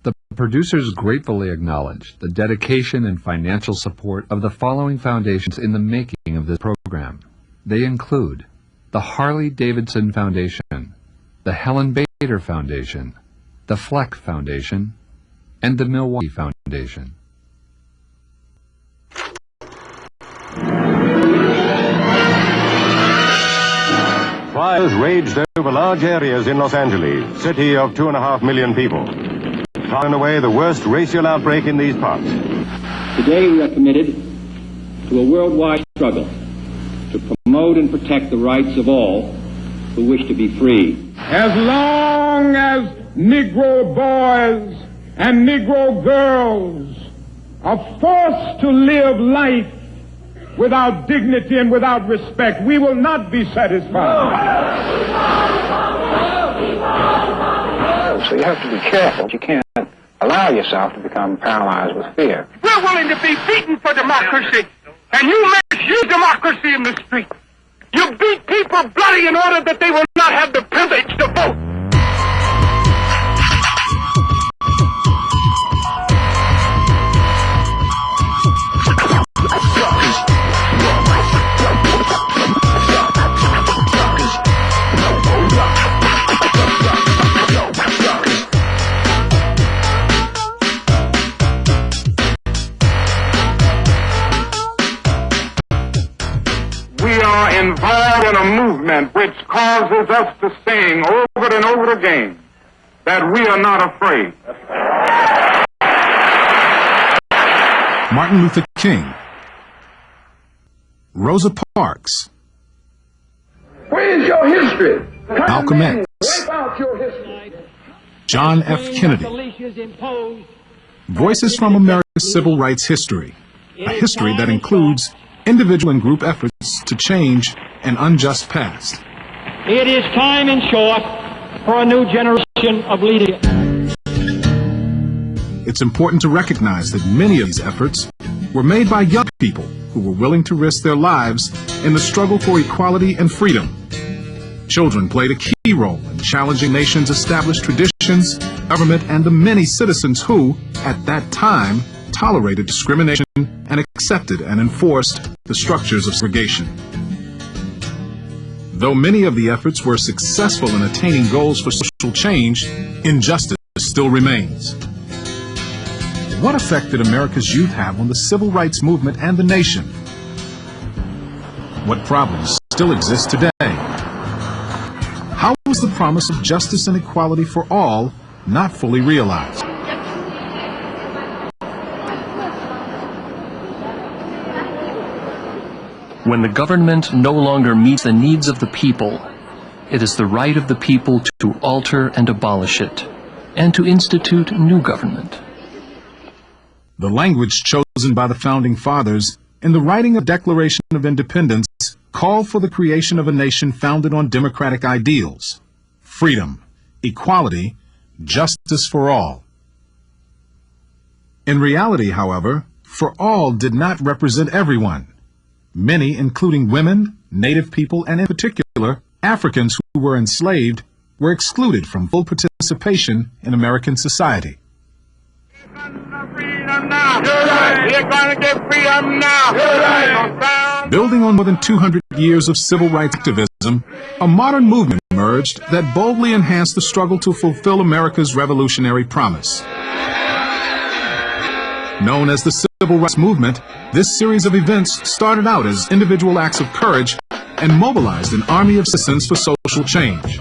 The producers gratefully acknowledge the dedication and financial support of the following foundations in the making of this program. They include the Harley-Davidson Foundation, the Helen Bader Foundation, the Fleck Foundation, and the Milwaukee Foundation. Fires raged over large areas in Los Angeles, city of 2.5 million people. Far and away the worst racial outbreak in these parts. Today we are committed to a worldwide struggle to promote and protect the rights of all who wish to be free. As long as Negro boys and Negro girls are forced to live life without dignity and without respect, we will not be satisfied. So you have to be careful. You can't allow yourself to become paralyzed with fear. We're willing to be beaten for democracy, and you misuse democracy in the street. You beat people bloody in order that they will not have the privilege to vote. Involved in a movement which causes us to sing over and over again that we are not afraid. Martin Luther King, Rosa Parks, Where's your history? Malcolm X, Wipe out your history. John F. Kennedy. Voices from America's civil rights history, a history that includes individual and group efforts to change an unjust past. It is time, in short, for a new generation of leadership. It's important to recognize that many of these efforts were made by young people who were willing to risk their lives in the struggle for equality and freedom. Children played a key role in challenging nations' established traditions, government, and the many citizens who, at that time, tolerated discrimination and accepted and enforced the structures of segregation. Though many of the efforts were successful in attaining goals for social change, injustice still remains. What effect did America's youth have on the civil rights movement and the nation? What problems still exist today? How was the promise of justice and equality for all not fully realized? When the government no longer meets the needs of the people, it is the right of the people to alter and abolish it, and to institute new government. The language chosen by the Founding Fathers in the writing of the Declaration of Independence called for the creation of a nation founded on democratic ideals, freedom, equality, justice for all. In reality, however, for all did not represent everyone. Many, including women, Native people, and in particular, Africans who were enslaved, were excluded from full participation in American society. Building on more than 200 years of civil rights activism, a modern movement emerged that boldly enhanced the struggle to fulfill America's revolutionary promise. Known as the Civil Rights Movement, this series of events started out as individual acts of courage and mobilized an army of citizens for social change.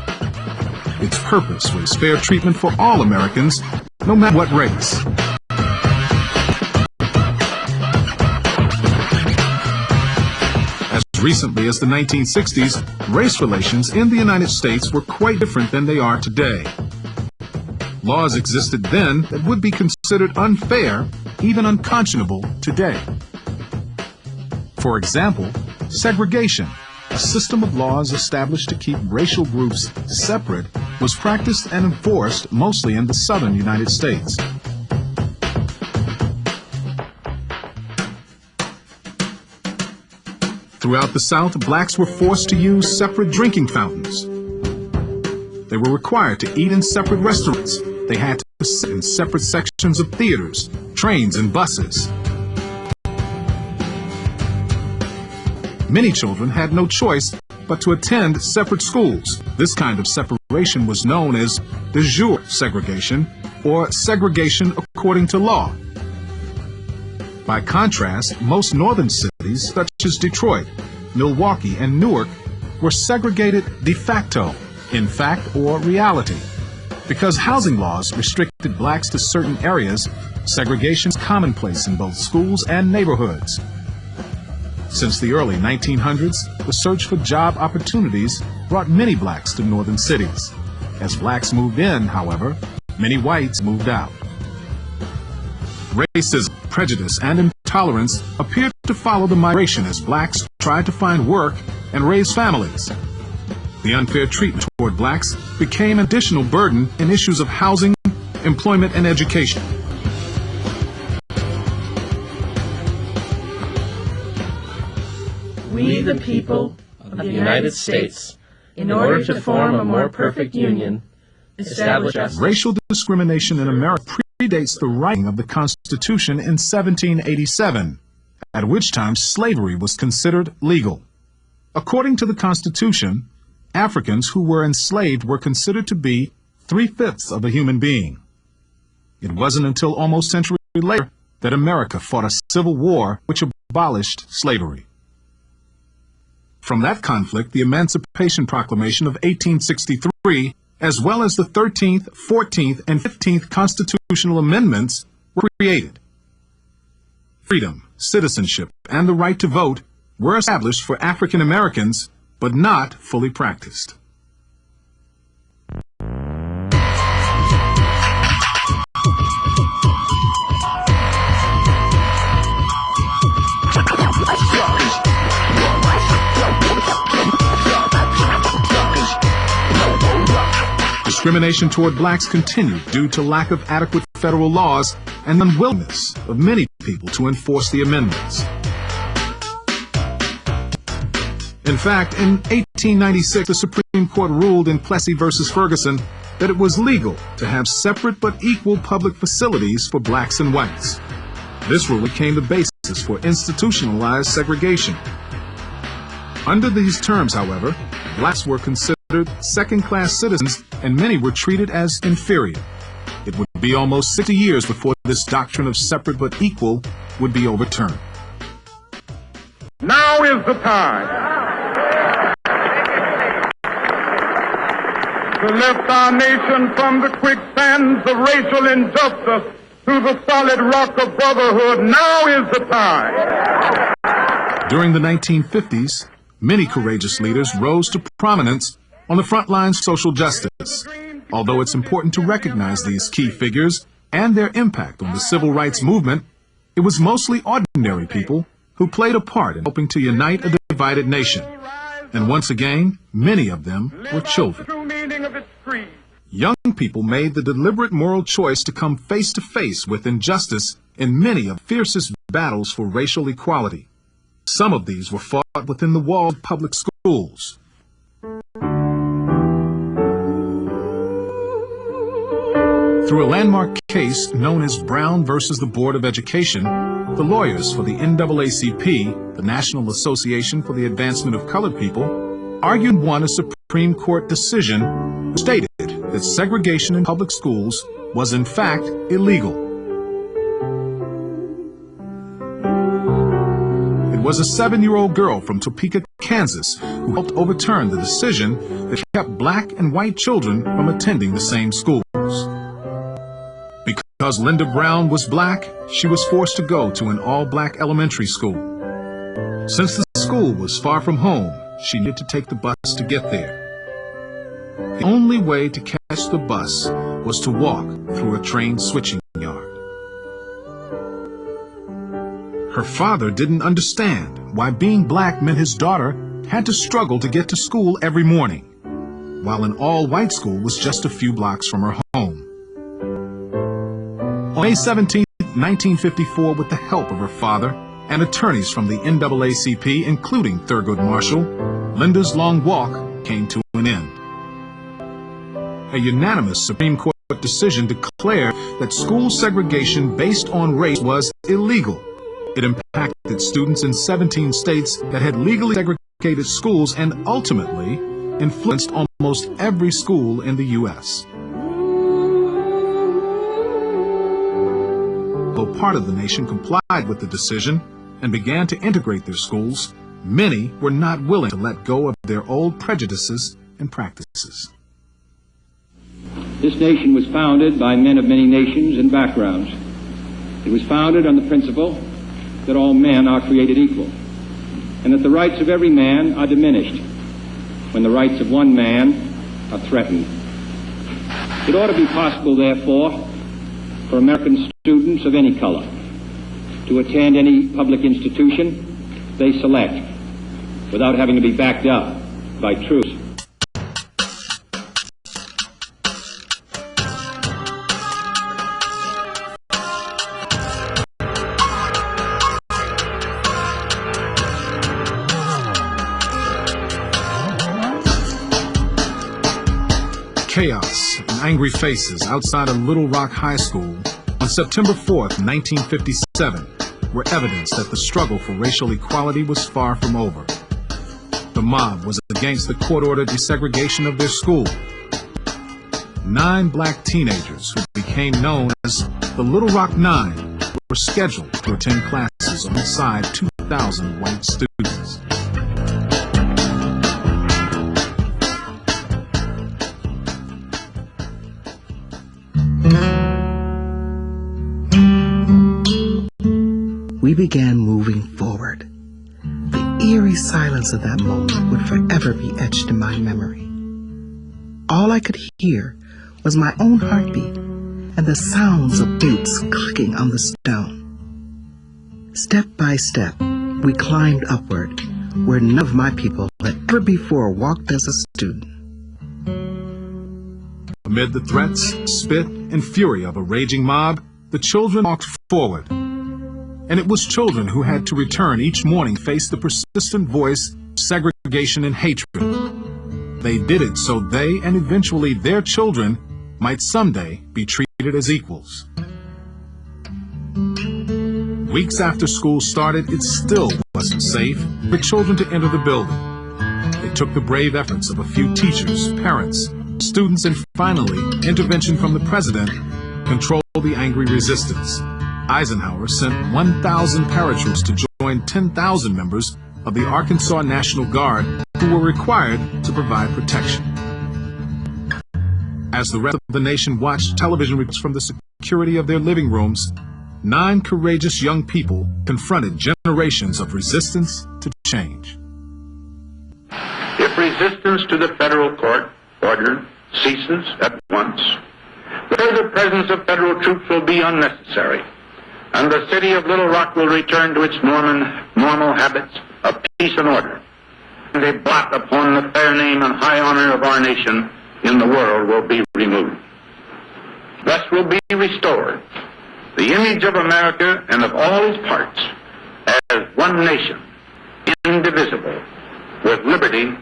Its purpose was fair treatment for all Americans, no matter what race. As recently as the 1960s, race relations in the United States were quite different than they are today. Laws existed then that would be considered unfair, even unconscionable today. For example, segregation, a system of laws established to keep racial groups separate, was practiced and enforced mostly in the southern United States. Throughout the South, blacks were forced to use separate drinking fountains. They were required to eat in separate restaurants. They had to sit in separate sections of theaters, trains, and buses. Many children had no choice but to attend separate schools. This kind of separation was known as de jure segregation, or segregation according to law. By contrast, most northern cities, such as Detroit, Milwaukee, and Newark, were segregated de facto, in fact or reality. Because housing laws restricted blacks to certain areas, segregation is commonplace in both schools and neighborhoods. Since the early 1900s, the search for job opportunities brought many blacks to northern cities. As blacks moved in, however, many whites moved out. Racism, prejudice, and intolerance appeared to follow the migration as blacks tried to find work and raise families. The unfair treatment toward blacks became an additional burden in issues of housing, employment, and education. We, the people of the United States, in order to form a more perfect union, establish us. Racial discrimination in America predates the writing of the Constitution in 1787, at which time slavery was considered legal. According to the Constitution, Africans who were enslaved were considered to be 3/5 of a human being. It wasn't until almost a century later that America fought a civil war which abolished slavery. From that conflict, the Emancipation Proclamation of 1863, as well as the 13th, 14th, and 15th constitutional amendments were created. Freedom, citizenship, and the right to vote were established for African Americans, but not fully practiced. Discrimination toward blacks continued due to lack of adequate federal laws and the unwillingness of many people to enforce the amendments. In fact, in 1896, the Supreme Court ruled in Plessy versus Ferguson that it was legal to have separate but equal public facilities for blacks and whites. This rule became the basis for institutionalized segregation. Under these terms, however, blacks were considered second-class citizens and many were treated as inferior. It would be almost 60 years before this doctrine of separate but equal would be overturned. Now is the time to lift our nation from the quicksands of racial injustice to the solid rock of brotherhood. Now is the time. During the 1950s, many courageous leaders rose to prominence on the front lines of social justice. Although it's important to recognize these key figures and their impact on the civil rights movement, it was mostly ordinary people who played a part in helping to unite a divided nation. And once again, many of them were children. Young people made the deliberate moral choice to come face to face with injustice in many of the fiercest battles for racial equality. Some of these were fought within the walls of public schools. Through a landmark case known as Brown versus the Board of Education, the lawyers for the NAACP, the National Association for the Advancement of Colored People, argued and won a Supreme Court decision which stated that segregation in public schools was in fact illegal. It was a 7-year-old girl from Topeka, Kansas, who helped overturn the decision that kept black and white children from attending the same schools. Because Linda Brown was black, she was forced to go to an all-black elementary school. Since the school was far from home, she needed to take the bus to get there. The only way to catch the bus was to walk through a train switching yard. Her father didn't understand why being black meant his daughter had to struggle to get to school every morning, while an all-white school was just a few blocks from her home. On May 17, 1954, with the help of her father and attorneys from the NAACP, including Thurgood Marshall, Linda's long walk came to an end. A unanimous Supreme Court decision declared that school segregation based on race was illegal. It impacted students in 17 states that had legally segregated schools and ultimately influenced almost every school in the U.S. Though part of the nation complied with the decision and began to integrate their schools, many were not willing to let go of their old prejudices and practices. This nation was founded by men of many nations and backgrounds. It was founded on the principle that all men are created equal, and that the rights of every man are diminished when the rights of one man are threatened. It ought to be possible, therefore, for American students of any color to attend any public institution they select without having to be backed up by troops. Chaos and angry faces outside of Little Rock High School on September 4th, 1957, were evidence that the struggle for racial equality was far from over. The mob was against the court-ordered desegregation of their school. 9 black teenagers who became known as the Little Rock Nine were scheduled to attend classes alongside 2,000 white students. We began moving forward. The eerie silence of that moment would forever be etched in my memory. All I could hear was my own heartbeat and the sounds of boots clicking on the stone. Step by step, we climbed upward where none of my people had ever before walked as a student. Amid the threats, spit, and fury of a raging mob, the children walked forward. And it was children who had to return each morning face the persistent voice of segregation and hatred. They did it so they and eventually their children might someday be treated as equals. Weeks after school started, it still wasn't safe for children to enter the building. It took the brave efforts of a few teachers, parents, students, and finally, intervention from the president to control the angry resistance. Eisenhower sent 1,000 paratroops to join 10,000 members of the Arkansas National Guard who were required to provide protection. As the rest of the nation watched television reports from the security of their living rooms, 9 courageous young people confronted generations of resistance to change. If resistance to the federal court order ceases at once, the further presence of federal troops will be unnecessary, and the city of Little Rock will return to its normal habits of peace and order. And a blot upon the fair name and high honor of our nation in the world will be removed. Thus will be restored the image of America and of all its parts as one nation, indivisible, with liberty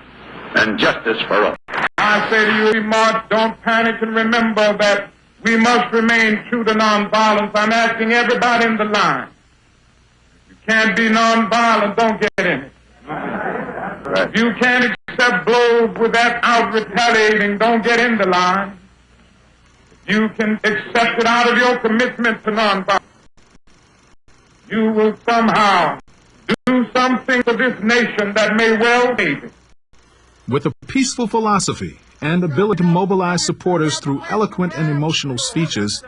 and justice for all. I say to you, March, don't panic, and remember that we must remain true to nonviolence. I'm asking everybody in the line. If you can't be nonviolent, don't get in it. If you can't accept blows without retaliating, don't get in the line. If you can accept it out of your commitment to nonviolence, you will somehow do something for this nation that may well need it. With a peaceful philosophy and ability to mobilize supporters through eloquent and emotional speeches,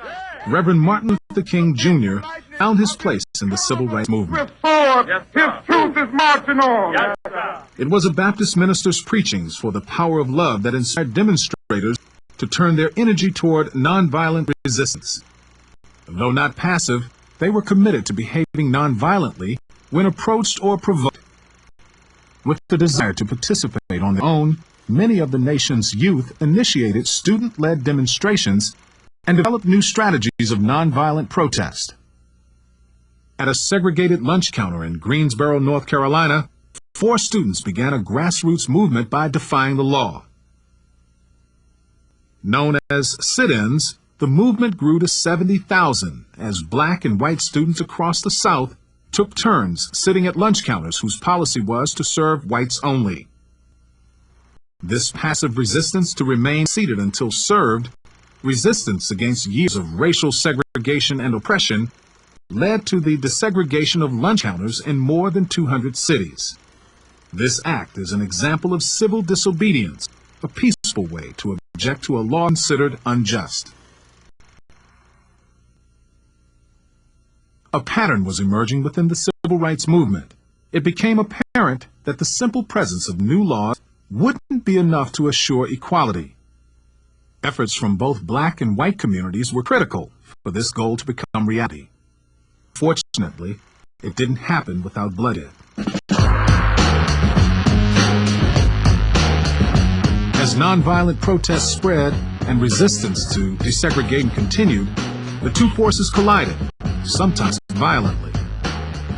Reverend Martin Luther King Jr. found his place in the civil rights movement. His truth is marching on. It was a Baptist minister's preachings for the power of love that inspired demonstrators to turn their energy toward nonviolent resistance. Though not passive, they were committed to behaving nonviolently when approached or provoked. With the desire to participate on their own, many of the nation's youth initiated student-led demonstrations and developed new strategies of nonviolent protest. At a segregated lunch counter in Greensboro, North Carolina, 4 students began a grassroots movement by defying the law. Known as sit-ins, the movement grew to 70,000 as black and white students across the South took turns sitting at lunch counters whose policy was to serve whites only. This passive resistance to remain seated until served, resistance against years of racial segregation and oppression, led to the desegregation of lunch counters in more than 200 cities. This act is an example of civil disobedience, a peaceful way to object to a law considered unjust. A pattern was emerging within the civil rights movement. It became apparent that the simple presence of new laws wouldn't be enough to assure equality. Efforts from both black and white communities were critical for this goal to become reality. Fortunately, it didn't happen without bloodshed. As nonviolent protests spread and resistance to desegregation continued, the two forces collided, sometimes violently.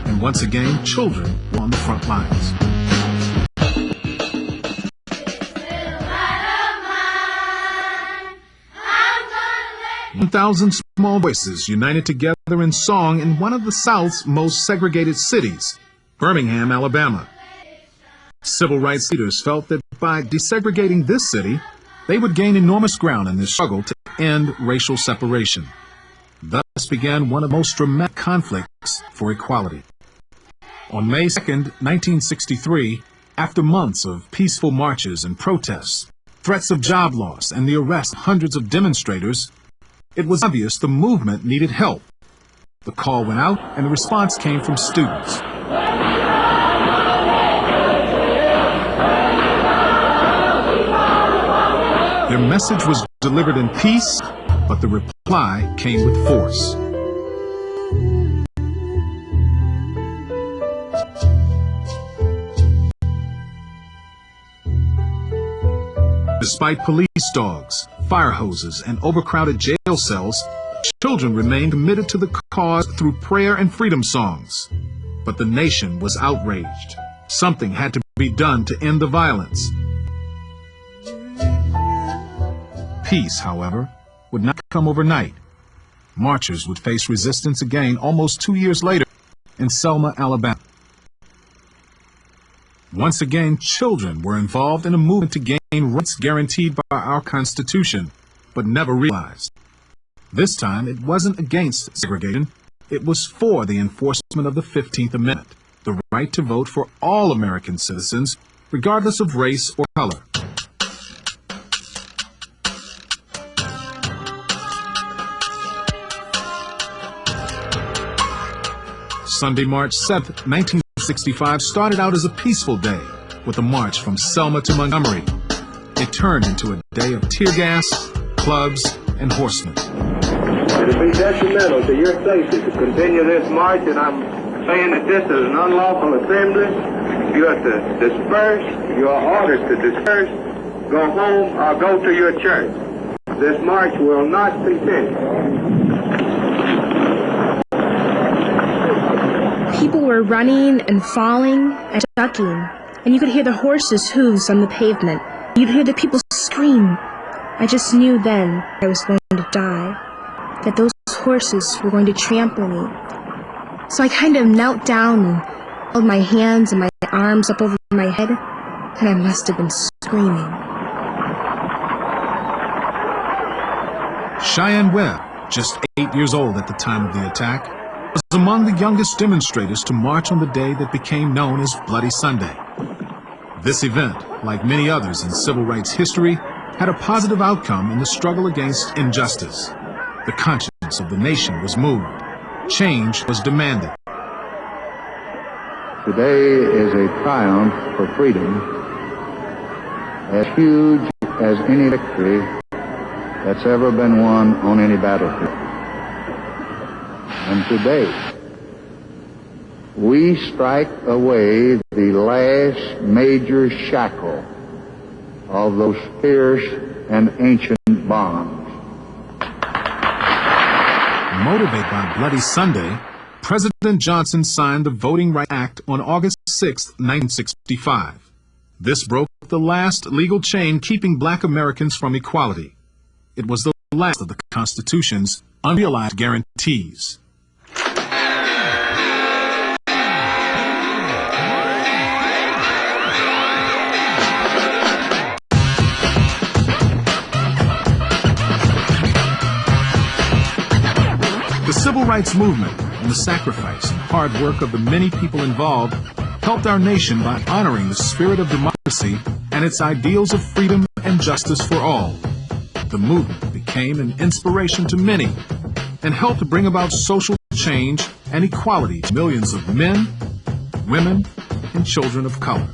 And once again, children were on the front lines. Thousand small voices united together in song in one of the South's most segregated cities, Birmingham, Alabama. Civil rights leaders felt that by desegregating this city, they would gain enormous ground in their struggle to end racial separation. Thus began one of the most dramatic conflicts for equality. On May 2, 1963, after months of peaceful marches and protests, threats of job loss, and the arrest of hundreds of demonstrators, it was obvious the movement needed help. The call went out, and the response came from students. Their message was delivered in peace, but the reply came with force. Despite police dogs, fire hoses, and overcrowded jail cells, children remained committed to the cause through prayer and freedom songs. But the nation was outraged. Something had to be done to end the violence. Peace, however, would not come overnight. Marchers would face resistance again almost 2 years later in Selma, Alabama. Once again, children were involved in a movement to gain rights guaranteed by our Constitution, but never realized. This time, it wasn't against segregation. It was for the enforcement of the 15th Amendment, the right to vote for all American citizens, regardless of race or color. Sunday, March 7, 1965 started out as a peaceful day with a march from Selma to Montgomery. It turned into a day of tear gas, clubs, and horsemen. It will be detrimental to your safety to continue this march, and I'm saying that this is an unlawful assembly. You have to disperse. You are ordered to disperse, go home, or go to your church. This march will not continue. People were running and falling and ducking, and you could hear the horses' hooves on the pavement. You'd hear the people scream. I just knew then I was going to die, that those horses were going to trample me. So I kind of knelt down and held my hands and my arms up over my head, and I must have been screaming. Cheyenne Webb, just 8 years old at the time of the attack, was among the youngest demonstrators to march on the day that became known as Bloody Sunday. This event, like many others in civil rights history, had a positive outcome in the struggle against injustice. The conscience of the nation was moved. Change was demanded. Today is a triumph for freedom, as huge as any victory that's ever been won on any battlefield. And today, we strike away the last major shackle of those fierce and ancient bonds. Motivated by Bloody Sunday, President Johnson signed the Voting Rights Act on August 6, 1965. This broke the last legal chain keeping black Americans from equality. It was the last of the Constitution's unrealized guarantees. The civil rights movement and the sacrifice and hard work of the many people involved helped our nation by honoring the spirit of democracy and its ideals of freedom and justice for all. The movement became an inspiration to many and helped bring about social change and equality to millions of men, women, and children of color.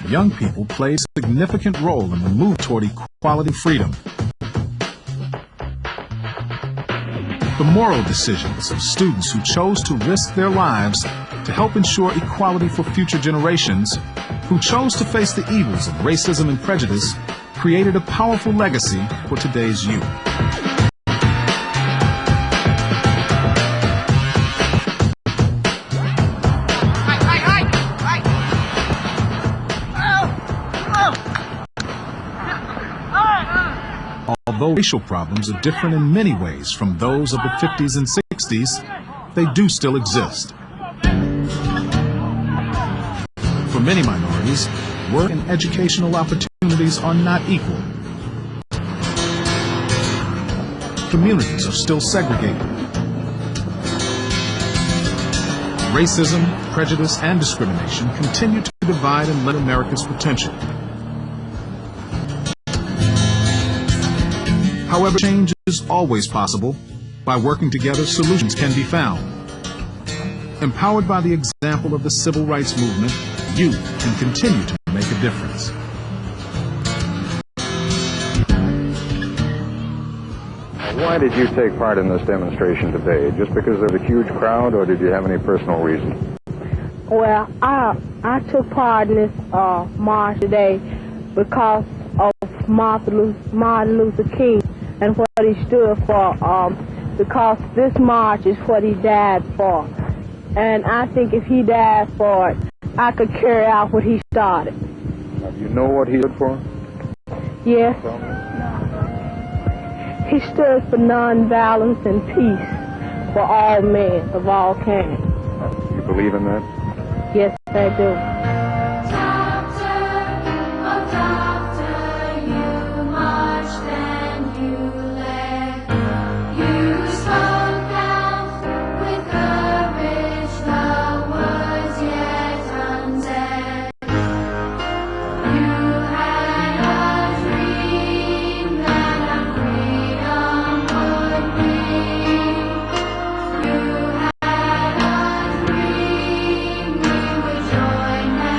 Young people played a significant role in the move toward equality and freedom. The moral decisions of students who chose to risk their lives to help ensure equality for future generations, who chose to face the evils of racism and prejudice, created a powerful legacy for today's youth. Although racial problems are different in many ways from those of the 50s and 60s, they do still exist. For many minorities, work and educational opportunities are not equal. Communities are still segregated. Racism, prejudice, and discrimination continue to divide and limit America's potential. However, change is always possible. By working together, solutions can be found. Empowered by the example of the civil rights movement, youth can continue to make a difference. Why did you take part in this demonstration today? Just because there was a huge crowd, or did you have any personal reason? Well, I took part in this march today because of Martin Luther King and what he stood for, because this march is what he died for. And I think if he died for it, I could carry out what he started. Now, do you know what he stood for? Yes. He stood for nonviolence and peace for all men of all kinds. You believe in that? Yes, I do. Join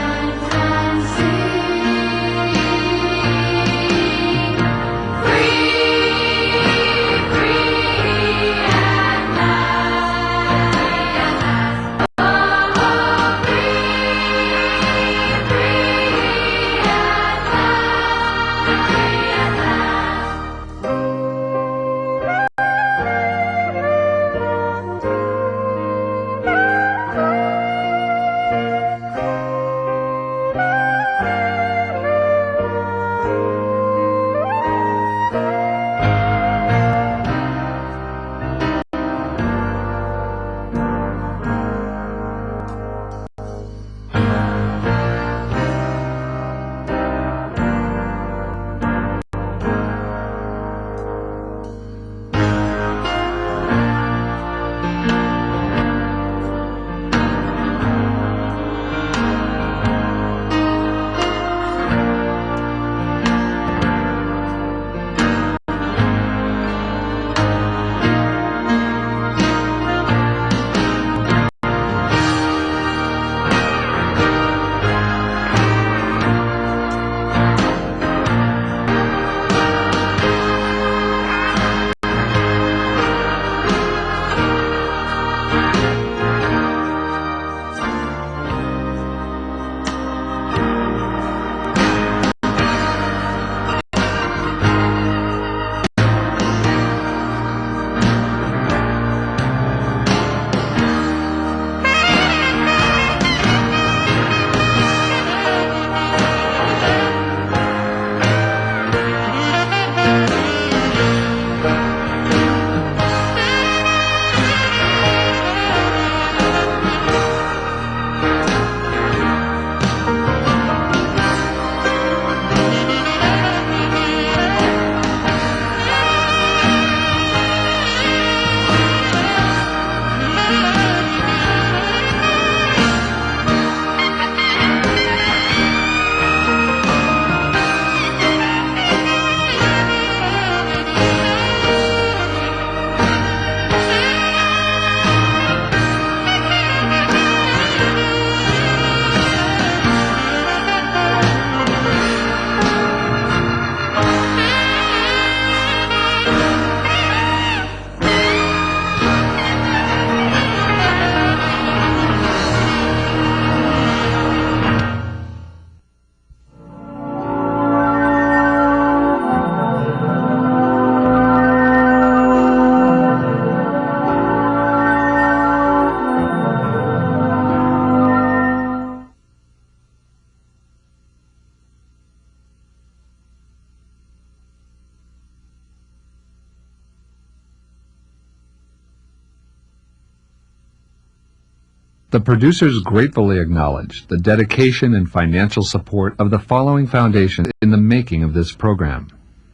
The producers gratefully acknowledge the dedication and financial support of the following foundations in the making of this program.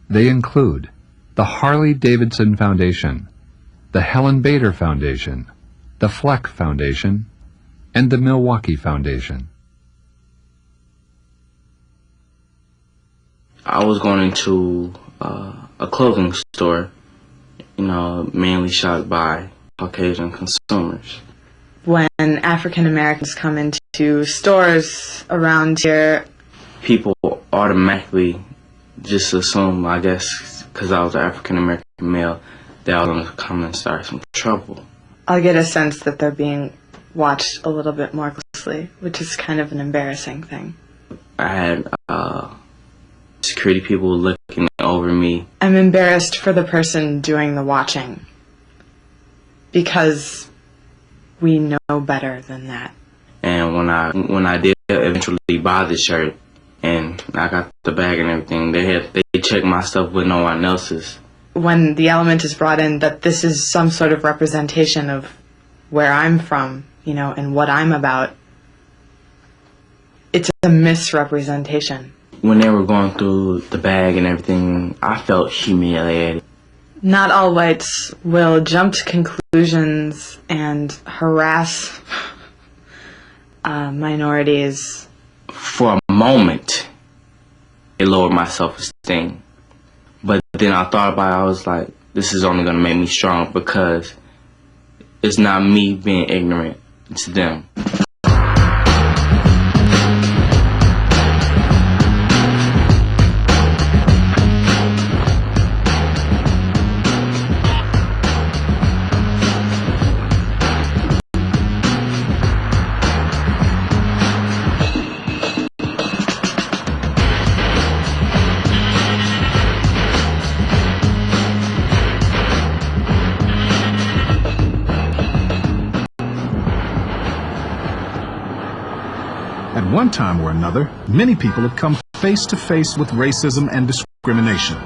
They include the Harley-Davidson Foundation, the Helen Bader Foundation, the Fleck Foundation, and the Milwaukee Foundation. I was going into a clothing store, mainly shopped by Caucasian consumers. When African Americans come into stores around here, people automatically just assume, I guess, because I was an African American male, that I was going to come and start some trouble. I get a sense that they're being watched a little bit more closely, which is kind of an embarrassing thing. I had security people looking over me. I'm embarrassed for the person doing the watching, because we know better than that. And when I did eventually buy the shirt and I got the bag and everything, they checked my stuff with no one else's. When the element is brought in that this is some sort of representation of where I'm from, and what I'm about, it's a misrepresentation. When they were going through the bag and everything, I felt humiliated. Not all whites will jump to conclusions and harass minorities. For a moment, it lowered my self-esteem. But then I thought about it, I was like, this is only going to make me strong, because it's not me being ignorant, it's them. At one time or another, many people have come face to face with racism and discrimination.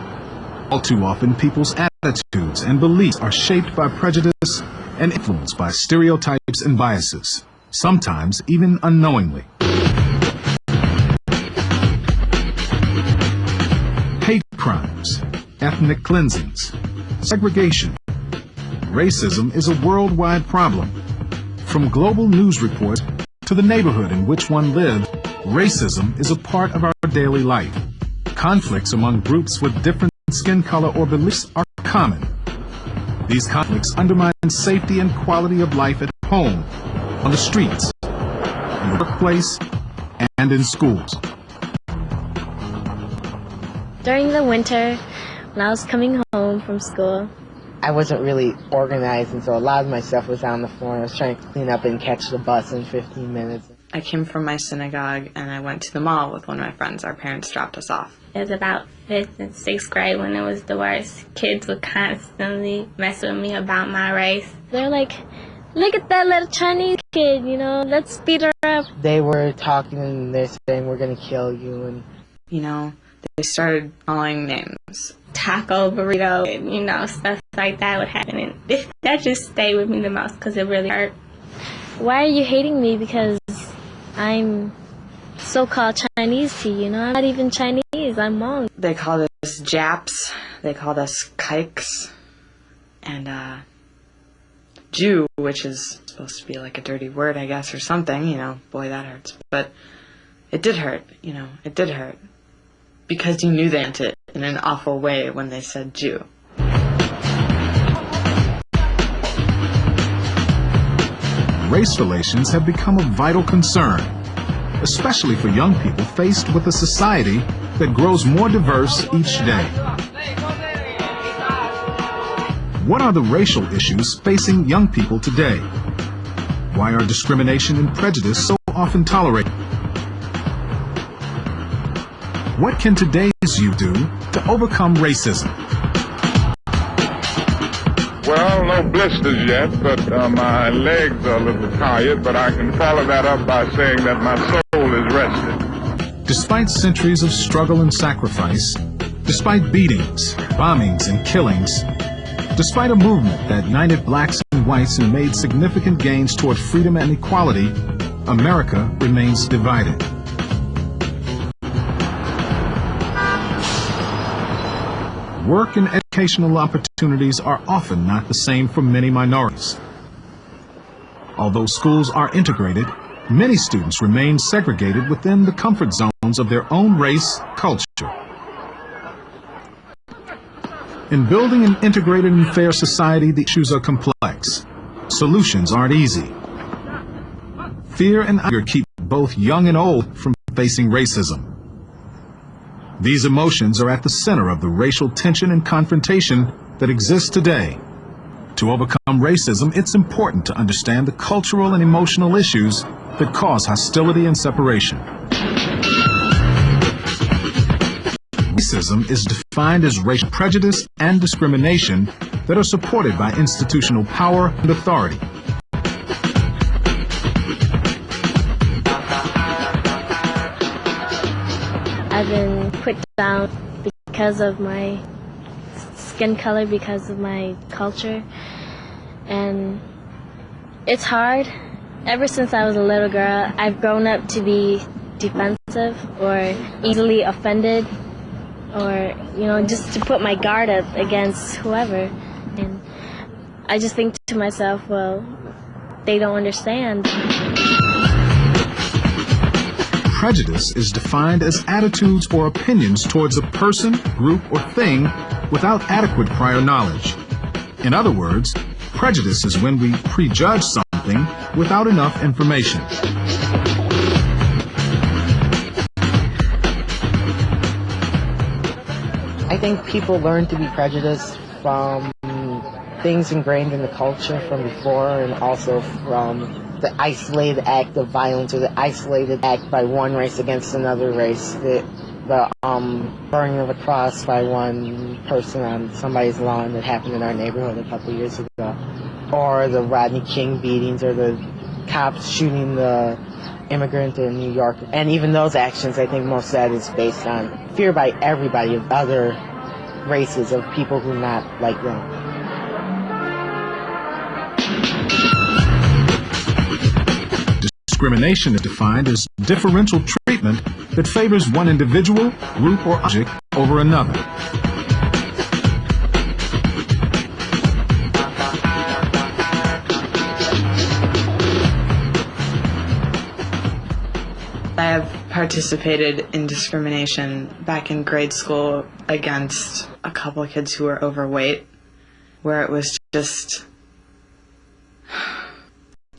All too often, people's attitudes and beliefs are shaped by prejudice and influenced by stereotypes and biases, sometimes even unknowingly. Hate crimes, ethnic cleansings, segregation. Racism is a worldwide problem. From global news reports to the neighborhood in which one lived, racism is a part of our daily life. Conflicts among groups with different skin color or beliefs are common. These conflicts undermine safety and quality of life at home, on the streets, in the workplace, and in schools. During the winter, when I was coming home from school, I wasn't really organized, and so a lot of my stuff was on the floor. I was trying to clean up and catch the bus in 15 minutes. I came from my synagogue, and I went to the mall with one of my friends. Our parents dropped us off. It was about 5th and 6th grade when it was the worst. Kids would constantly mess with me about my race. They're like, look at that little Chinese kid, let's beat her up. They were talking, and they're saying, we're going to kill you. And they started calling names. Taco, burrito, stuff like that would happen. And that just stayed with me the most because it really hurt. Why are you hating me? Because I'm so-called Chinese to you, I'm not even Chinese, I'm Hmong. They called us Japs, they called us Kikes, and Jew, which is supposed to be like a dirty word, I guess, or something, boy, that hurts. But it did hurt, it did hurt. Because you knew they meant it in an awful way when they said Jew. Race relations have become a vital concern, especially for young people faced with a society that grows more diverse each day. What are the racial issues facing young people today? Why are discrimination and prejudice so often tolerated? What can today's youth do to overcome racism? Well, no blisters yet, but my legs are a little tired, but I can follow that up by saying that my soul is rested. Despite centuries of struggle and sacrifice, despite beatings, bombings, and killings, despite a movement that united blacks and whites and made significant gains toward freedom and equality, America remains divided. Work and educational opportunities are often not the same for many minorities. Although schools are integrated, many students remain segregated within the comfort zones of their own race, culture. In building an integrated and fair society, the issues are complex. Solutions aren't easy. Fear and anger keep both young and old from facing racism. These emotions are at the center of the racial tension and confrontation that exists today. To overcome racism, it's important to understand the cultural and emotional issues that cause hostility and separation. Racism is defined as racial prejudice and discrimination that are supported by institutional power and authority. I've been put down because of my skin color, because of my culture, and it's hard. Ever since I was a little girl, I've grown up to be defensive or easily offended, or, just to put my guard up against whoever. And I just think to myself, well, they don't understand. Prejudice is defined as attitudes or opinions towards a person, group, or thing without adequate prior knowledge. In other words, prejudice is when we prejudge something without enough information. I think people learn to be prejudiced from things ingrained in the culture from before, and also from the isolated act of violence or the isolated act by one race against another race. The burning of a cross by one person on somebody's lawn that happened in our neighborhood a couple years ago. Or the Rodney King beatings, or the cops shooting the immigrant in New York. And even those actions, I think most of that is based on fear by everybody of other races, of people who are not like them. Discrimination is defined as differential treatment that favors one individual, group, or object over another. I have participated in discrimination back in grade school against a couple of kids who were overweight, where it was just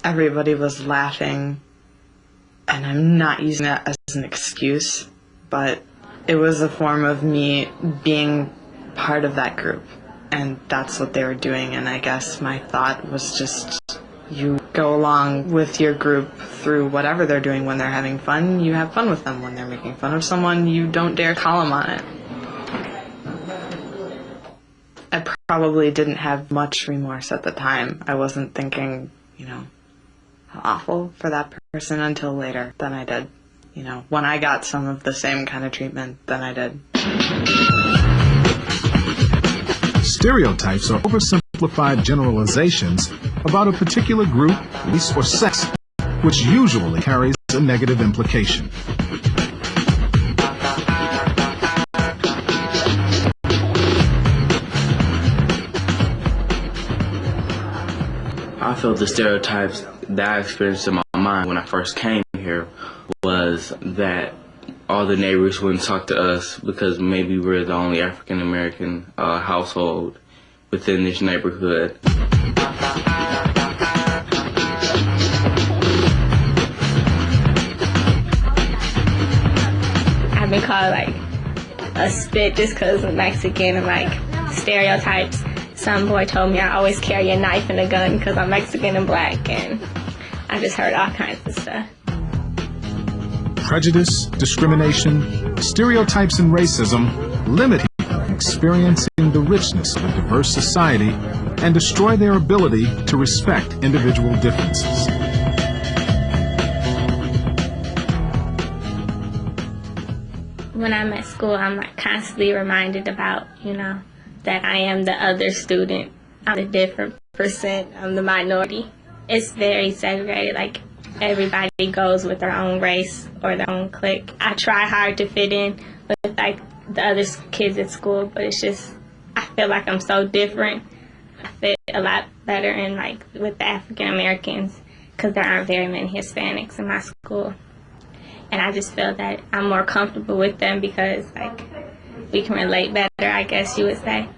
everybody was laughing, and I'm not using that as an excuse, but it was a form of me being part of that group, and that's what they were doing. And I guess my thought was just, you go along with your group through whatever they're doing. When they're having fun, you have fun with them. When they're making fun of someone, you don't dare call them on it. I probably didn't have much remorse at the time. I wasn't thinking, how awful for that person until later. Then I did. When I got some of the same kind of treatment, then I did. Stereotypes are oversimplified generalizations about a particular group, race, or sex, which usually carries a negative implication. I feel the stereotypes that I experienced in my mind when I first came here was that all the neighbors wouldn't talk to us because maybe we're the only African American household within this neighborhood. I've been called a spit just because I'm Mexican, and stereotypes. Some boy told me I always carry a knife and a gun because I'm Mexican and black, and I just heard all kinds of stuff. Prejudice, discrimination, stereotypes, and racism limit people from experiencing the richness of a diverse society and destroy their ability to respect individual differences. When I'm at school, I'm constantly reminded about, that I am the other student. I'm the different I'm the minority. It's very segregated. Like, everybody goes with their own race or their own clique. I try hard to fit in with, like, the other kids at school, but it's just, I feel like I'm so different. I fit a lot better in, like, with the African Americans, because there aren't very many Hispanics in my school. And I just feel that I'm more comfortable with them because, like, we can relate better, I guess you would say.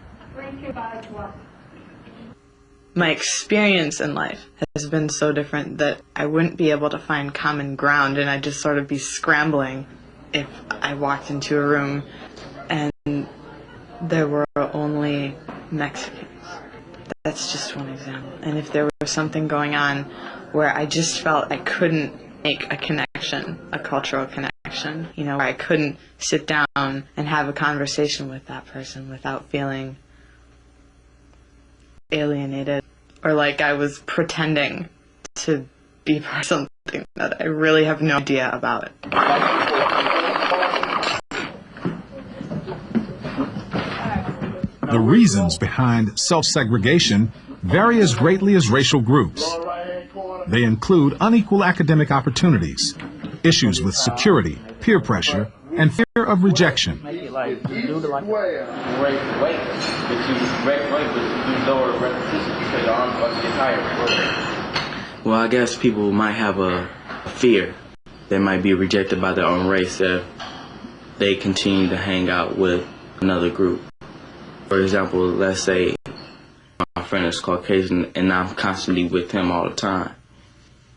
My experience in life has been so different that I wouldn't be able to find common ground, and I'd just sort of be scrambling if I walked into a room and there were only Mexicans. That's just one example. And if there was something going on where I just felt I couldn't make a connection, a cultural connection, you know, where I couldn't sit down and have a conversation with that person without feeling alienated, or like I was pretending to be part of something that I really have no idea about. The reasons behind self-segregation vary as greatly as racial groups. They include unequal academic opportunities, issues with security, peer pressure, and fear of rejection. Well, I guess people might have a fear. They might be rejected by their own race if they continue to hang out with another group. For example, let's say my friend is Caucasian and I'm constantly with him all the time.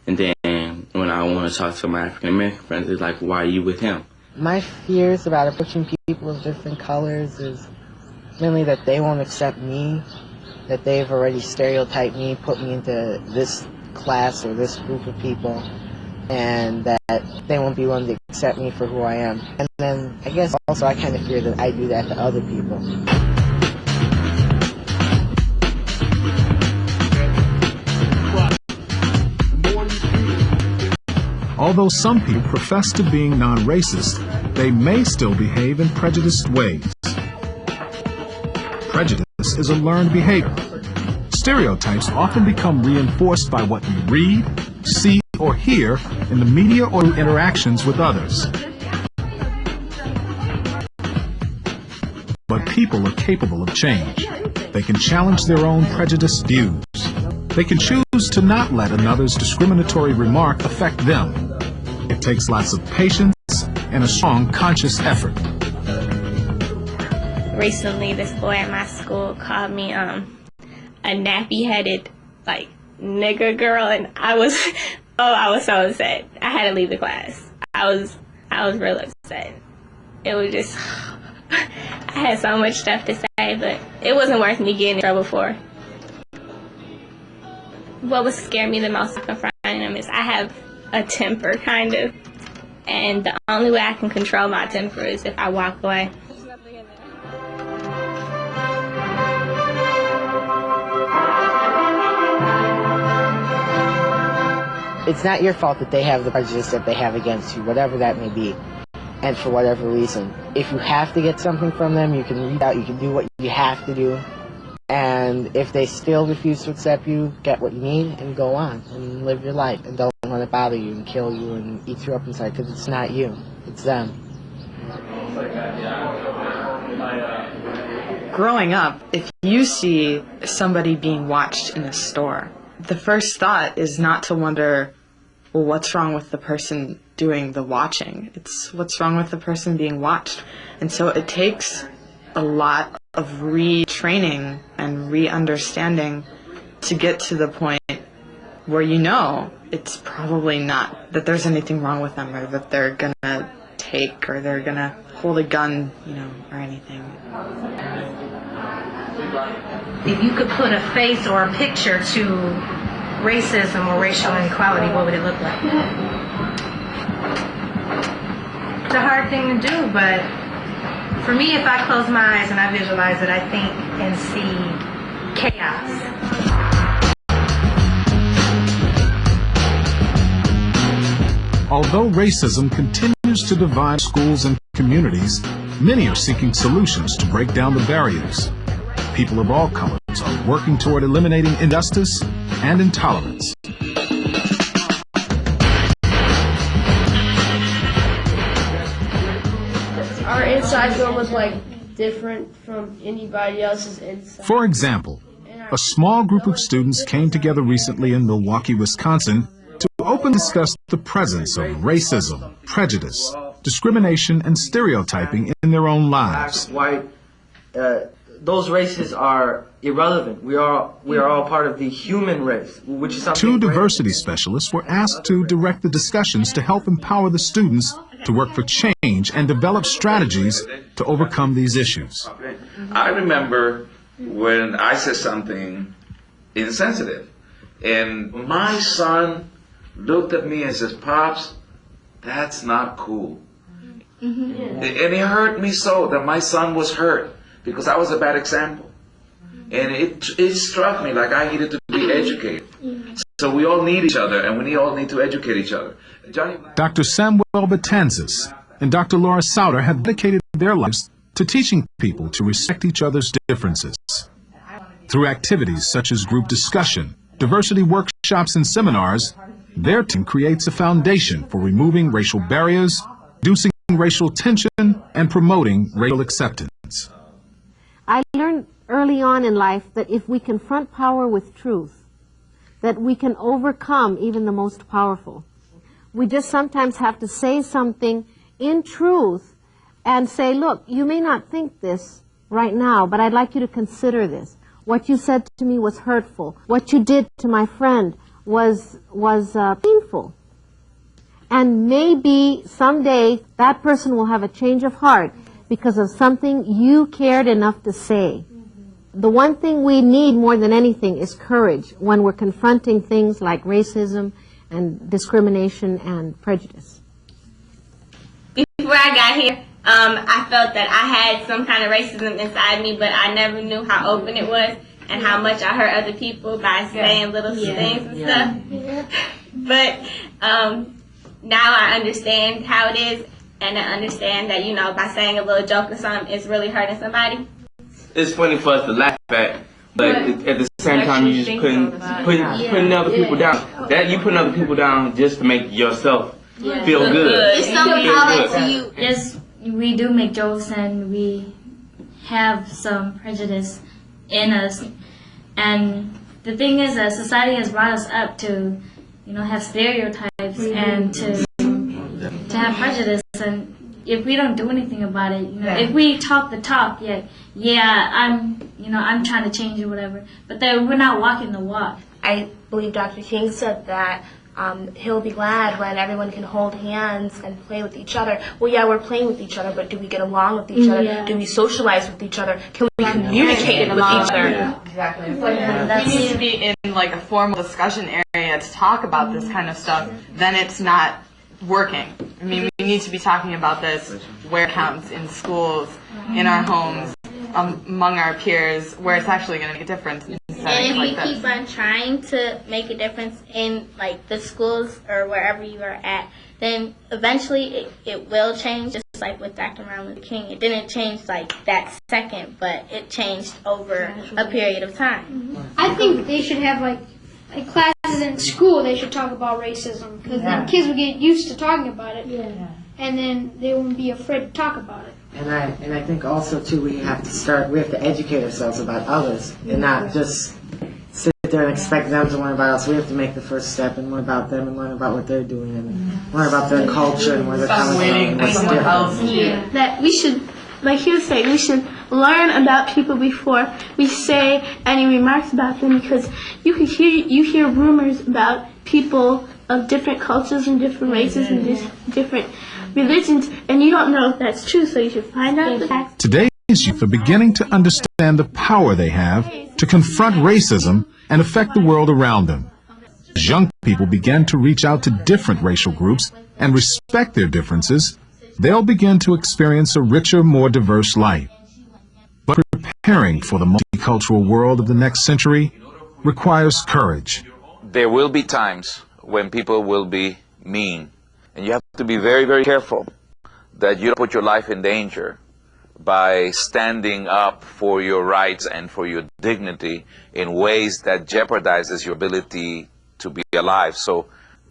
And then when I want to talk to my African American friends, they're like, why are you with him? My fears about approaching people of different colors is mainly that they won't accept me, that they've already stereotyped me, put me into this class or this group of people, and that they won't be willing to accept me for who I am. And then I guess also I kind of fear that I do that to other people. Although some people profess to being non-racist, they may still behave in prejudiced ways. Prejudice is a learned behavior. Stereotypes often become reinforced by what we read, see, or hear in the media or interactions with others. But people are capable of change. They can challenge their own prejudiced views. They can choose to not let another's discriminatory remark affect them. It takes lots of patience and a strong conscious effort. Recently, this boy at my school called me a nappy-headed, like, nigger girl, and I was so upset. I had to leave the class. I was real upset. It was just, I had so much stuff to say, but it wasn't worth me getting in trouble for. What would scare me the most confronting him is I have a temper, kind of, and the only way I can control my temper is if I walk away. It's not your fault that they have the prejudice that they have against you, whatever that may be, and for whatever reason. If you have to get something from them, you can read out, you can do what you have to do. And if they still refuse to accept you, get what you need and go on and live your life, and don't let it bother you and kill you and eat you up inside, because it's not you, it's them. Growing up, if you see somebody being watched in a store, the first thought is not to wonder, well, what's wrong with the person doing the watching? It's what's wrong with the person being watched. And so it takes a lot of retraining and re-understanding to get to the point where you know it's probably not that there's anything wrong with them, or that they're gonna take, or they're gonna hold a gun, you know, or anything. If you could put a face or a picture to racism or racial inequality, what would it look like? It's a hard thing to do, but for me, if I close my eyes and I visualize it, I think and see chaos. Although racism continues to divide schools and communities, many are seeking solutions to break down the barriers. People of all colors are working toward eliminating injustice and intolerance. Our inside film was like different from anybody else's inside. For example, a small group of students came together recently in Milwaukee, Wisconsin, to openly discuss the presence of racism, prejudice, discrimination, and stereotyping in their own lives. White, those races are irrelevant. We are all part of the human race, which is something. Two diversity specialists were asked to direct the discussions to help empower the students to work for change and develop strategies to overcome these issues. I remember when I said something insensitive, and my son looked at me and says, "Pops, that's not cool." And it hurt me so that my son was hurt because I was a bad example. And it struck me like I needed to be educated. So we all need each other, and we all need to educate each other. Dr. Samuel Batanzas and Dr. Laura Sauter have dedicated their lives to teaching people to respect each other's differences. Through activities such as group discussion, diversity workshops, and seminars, their team creates a foundation for removing racial barriers, reducing racial tension, and promoting racial acceptance. I learned early on in life that if we confront power with truth, that we can overcome even the most powerful. We just sometimes have to say something in truth and say, look, you may not think this right now, but I'd like you to consider this. What you said to me was hurtful. What you did to my friend was painful. And maybe someday that person will have a change of heart because of something you cared enough to say. The one thing we need more than anything is courage when we're confronting things like racism and discrimination and prejudice. Before I got here, I felt that I had some kind of racism inside me, but I never knew how open it was and how much I hurt other people by saying little things and stuff. But now I understand how it is, and I understand that, you know, by saying a little joke or something, it's really hurting somebody. It's funny for us to laugh at, but at the same time, you just putting other people down. That you putting other people down just to make yourself feel good. It's something to you. Yes, we do make jokes and we have some prejudice in us. And the thing is that society has brought us up to, you know, have stereotypes and to have prejudice. And if we don't do anything about it, you know, if we talk the talk, I'm trying to change or whatever, but then we're not walking the walk. I believe Dr. King said that he'll be glad when everyone can hold hands and play with each other. Well, yeah, we're playing with each other, but do we get along with each other? Do we socialize with each other? Can we communicate with each other? Exactly. We need to be in like a formal discussion area to talk about this kind of stuff. Then it's not working. I mean, we need to be talking about this where it counts, in schools, in our homes, among our peers, where it's actually going to make a difference. And if we keep on trying to make a difference in like the schools or wherever you are at, then eventually it will change, just like with Dr. Martin Luther King. It didn't change like that second, but it changed over a period of time. I think they should have like classes in school. They should talk about racism because then kids will get used to talking about it, and then they won't be afraid to talk about it. And I think also too we have to educate ourselves about others and not just sit there and expect them to learn about us. We have to make the first step and learn about them and learn about what they're doing and learn about their culture and where they're coming from and what's different. That we should, like he was saying, we should learn about people before we say any remarks about them, because you hear rumors about people of different cultures and different races and different religions, and you don't know if that's true, so you should find out the facts. Today's youth are beginning to understand the power they have to confront racism and affect the world around them. As young people begin to reach out to different racial groups and respect their differences, they'll begin to experience a richer, more diverse life. But preparing for the multicultural world of the next century requires courage. There will be times when people will be mean, and you have to be very, very careful that you don't put your life in danger by standing up for your rights and for your dignity in ways that jeopardizes your ability to be alive. So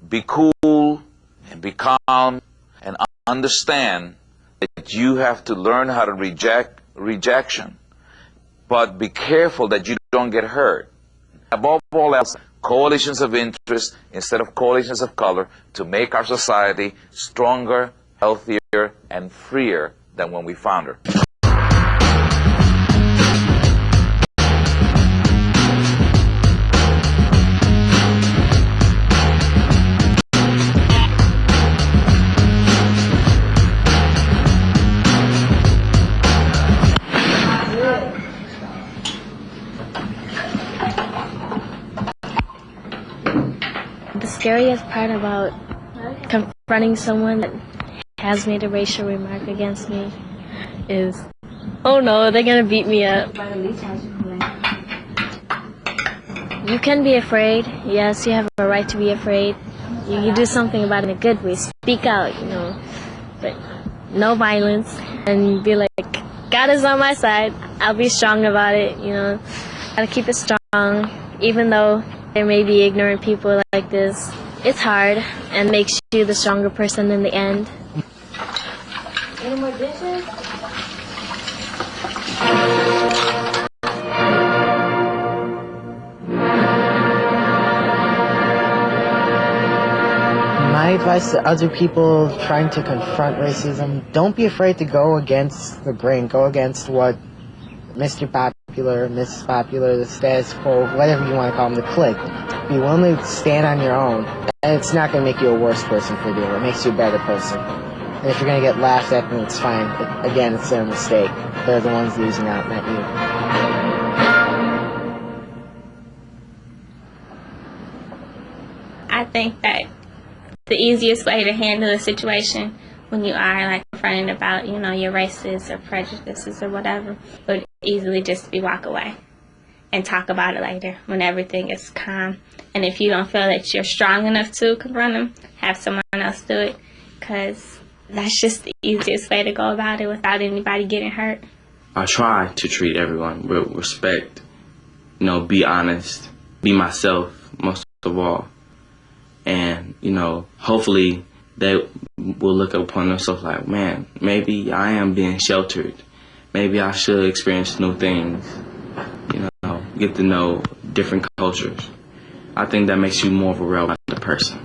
be cool and be calm and understand that you have to learn how to reject rejection. But be careful that you don't get hurt. Above all else, coalitions of interest instead of coalitions of color to make our society stronger, healthier, and freer than when we found her. The scariest part about confronting someone that has made a racial remark against me is, oh no, they're gonna beat me up. You can be afraid. Yes, you have a right to be afraid. You do something about it in a good way. Speak out, you know. But no violence. And be like, God is on my side. I'll be strong about it, you know. Gotta keep it strong. Even though there may be ignorant people like this, it's hard and makes you the stronger person in the end. Any more dishes? My advice to other people trying to confront racism, don't be afraid to go against the grain, go against what Mr. Popular, Mrs. Popular, the status quo, whatever you want to call them, the clique. Be willing to stand on your own, and it's not going to make you a worse person for doing it. It makes you a better person. And if you're going to get laughed at, then it's fine. Again, it's their mistake. They're the ones losing out, not you. I think that the easiest way to handle a situation when you are like confronted about, you know, your races or prejudices or whatever, would easily just be walk away and talk about it later when everything is calm. And if you don't feel that you're strong enough to confront them, have someone else do it, because that's just the easiest way to go about it without anybody getting hurt. I try to treat everyone with respect, you know, be honest, be myself most of all. And, you know, hopefully they will look upon themselves like, man, maybe I am being sheltered. Maybe I should experience new things, you know, get to know different cultures. I think that makes you more of a well-rounded person.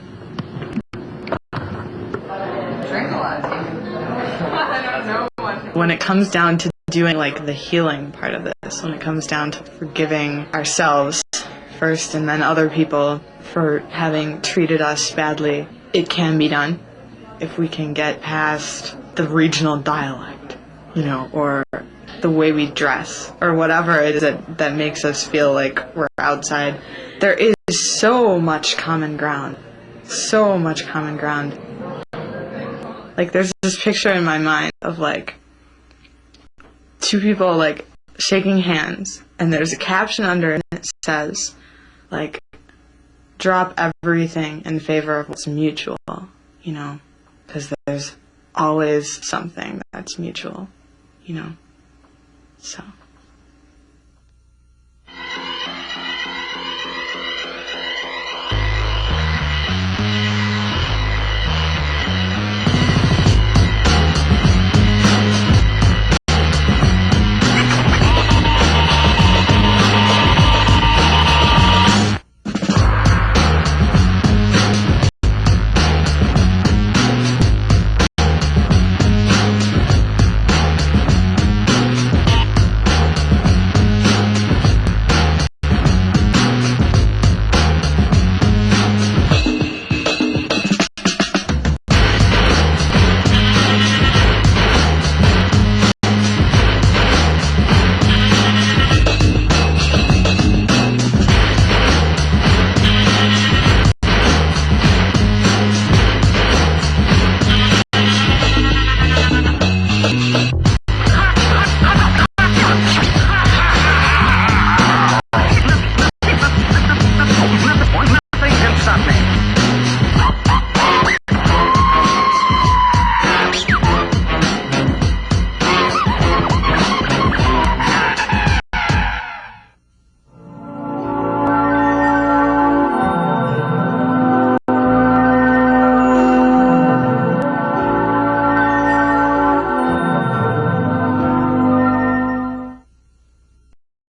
When it comes down to doing like the healing part of this, when it comes down to forgiving ourselves first and then other people for having treated us badly, it can be done if we can get past the regional dialect, you know, or the way we dress, or whatever it is that makes us feel like we're outside. There is so much common ground. So much common ground. Like, there's this picture in my mind of, like, two people, like, shaking hands, and there's a caption under it, and it says, like, drop everything in favor of what's mutual, you know, because there's always something that's mutual, you know, so.